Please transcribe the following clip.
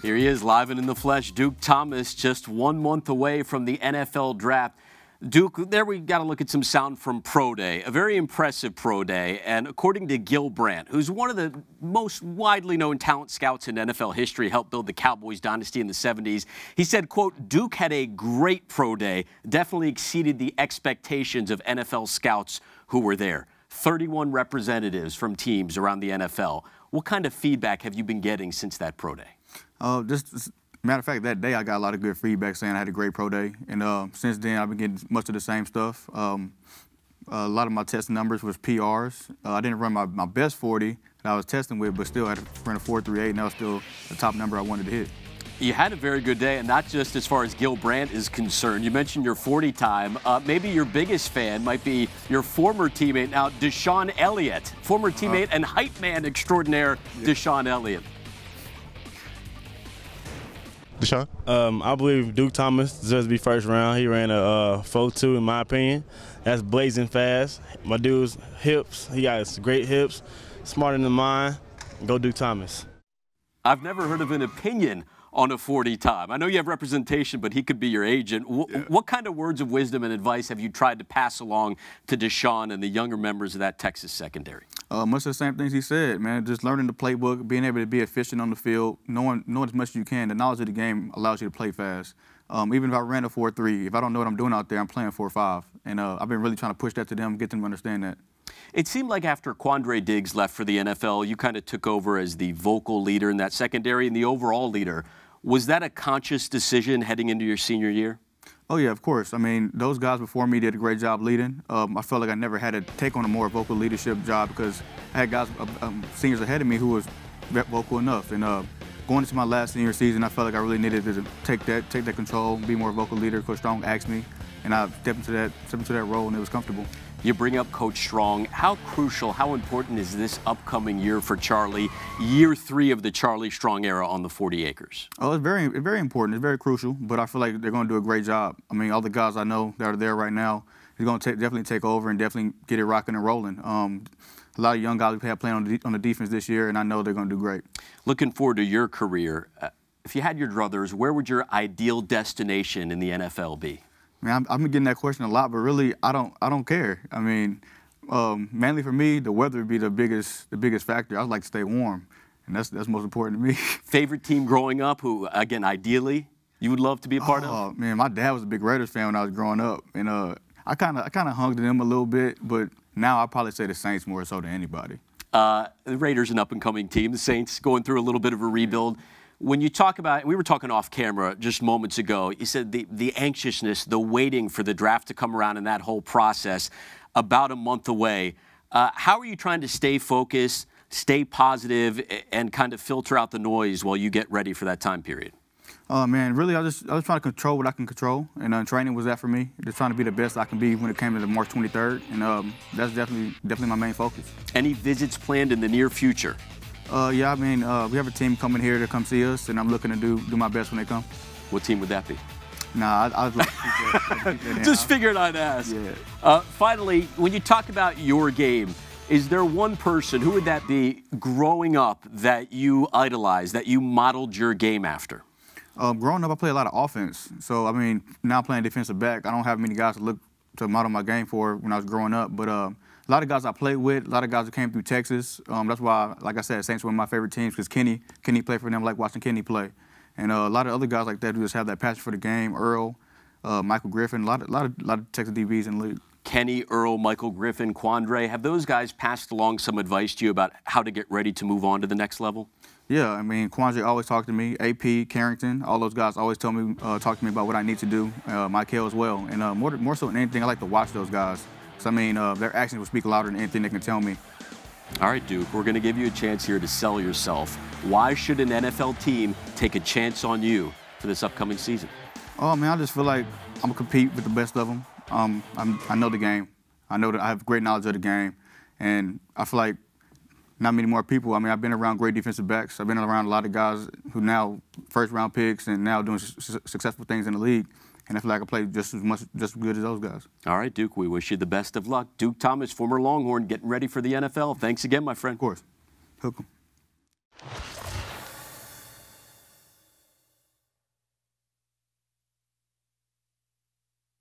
Here he is, live and in the flesh. Duke Thomas, just 1 month away from the NFL draft. Duke, there we got to look at some sound from Pro Day, a very impressive Pro Day. And according to Gil Brandt, who's one of the most widely known talent scouts in NFL history, helped build the Cowboys dynasty in the 70s, he said, quote, Duke had a great Pro Day, definitely exceeded the expectations of NFL scouts who were there. 31 representatives from teams around the NFL. What kind of feedback have you been getting since that Pro Day? Just matter of fact, that day I got a lot of good feedback saying I had a great Pro Day, and since then I've been getting much of the same stuff. A lot of my testing numbers was PRs. I didn't run my best 40 that I was testing with, but still had to run a 4.38, and that was still the top number I wanted to hit. You had a very good day, and not just as far as Gil Brandt is concerned. You mentioned your 40 time. Maybe your biggest fan might be your former teammate now, Deshaun Elliott, former teammate and hype man extraordinaire, Deshaun Elliott. Deshaun? I believe Duke Thomas deserves to be first round. He ran a 4.2 in my opinion. That's blazing fast. My dude's hips, he got great hips, smarter than mine. Go Duke Thomas. I've never heard of an opinion on a 40 time. I know you have representation, but he could be your agent. What kind of words of wisdom and advice have you tried to pass along to Deshaun and the younger members of that Texas secondary? Much of the same things he said, man. Just learning the playbook, being able to be efficient on the field, knowing as much as you can. The knowledge of the game allows you to play fast. Even if I ran a 4.3, if I don't know what I'm doing out there, I'm playing 4.5. And I've been really trying to push that to them, get them to understand that. It seemed like after Quandre Diggs left for the NFL, you kind of took over as the vocal leader in that secondary and the overall leader. Was that a conscious decision heading into your senior year? Oh, yeah, of course. I mean, those guys before me did a great job leading. I felt like I never had to take on a more vocal leadership job because I had guys, seniors ahead of me who was vocal enough. And going into my last senior season, I felt like I really needed to take that control, be more vocal leader. Coach Strong asked me, and I stepped into that role, and it was comfortable. You bring up Coach Strong. How crucial, how important is this upcoming year for Charlie, year 3 of the Charlie Strong era on the 40 acres? Oh, it's very important. It's very crucial, but I feel like they're going to do a great job. I mean, all the guys I know that are there right now, he's going to definitely take over and definitely get it rocking and rolling. A lot of young guys we have playing on the defense this year, and I know they're going to do great. Looking forward to your career. If you had your druthers, where would your ideal destination in the NFL be? Man, I've been getting that question a lot, but really, I don't care. I mean, mainly for me, the weather would be the biggest factor. I'd like to stay warm, and that's most important to me. Favorite team growing up, who again, ideally, you would love to be a part of? Oh man, my dad was a big Raiders fan when I was growing up, and I kind of hung to them a little bit, but now I'd probably say the Saints more so than anybody. The Raiders, an up-and-coming team. The Saints going through a little bit of a rebuild. When you talk about, we were talking off camera just moments ago, you said the anxiousness, the waiting for the draft to come around and that whole process about a month away. How are you trying to stay focused, stay positive, and kind of filter out the noise while you get ready for that time period? Man, really, I was trying to control what I can control, and training was that for me. Just trying to be the best I can be when it came to the March 23rd, and that's definitely my main focus. Any visits planned in the near future? Yeah, I mean, we have a team coming here to come see us, and I'm looking to do my best when they come. What team would that be? Nah, I'd like to keep that Just figured I'd ask. Yeah. Finally, when you talk about your game, is there one person, who would that be, growing up that you idolized, that you modeled your game after? Growing up, I played a lot of offense. So, I mean, now playing defensive back, I don't have many guys to look to model my game for when I was growing up. But a lot of guys I played with, a lot of guys that came through Texas. That's why, like I said, Saints were one of my favorite teams because Kenny played for them. I like watching Kenny play. And a lot of other guys like that who just have that passion for the game. Earl, Michael Griffin, a lot of Texas DBs in the league. Kenny, Earl, Michael Griffin, Quandre, have those guys passed along some advice to you about how to get ready to move on to the next level? Yeah, I mean, Quandre always talked to me. AP, Carrington, all those guys always talk to me about what I need to do. Michael as well. And more so than anything, I like to watch those guys. So, I mean, their actions will speak louder than anything they can tell me. All right, Duke, we're going to give you a chance here to sell yourself. Why should an NFL team take a chance on you for this upcoming season? Oh, man, I just feel like I'm going to compete with the best of them. I know the game. I know that I have great knowledge of the game. And I feel like not many more people. I mean, I've been around great defensive backs. I've been around a lot of guys who now first-round picks and now doing successful things in the league. And I feel like I play just as good as those guys. All right, Duke, we wish you the best of luck. Duke Thomas, former Longhorn, getting ready for the NFL. Thanks again, my friend. Of course. Hook 'em.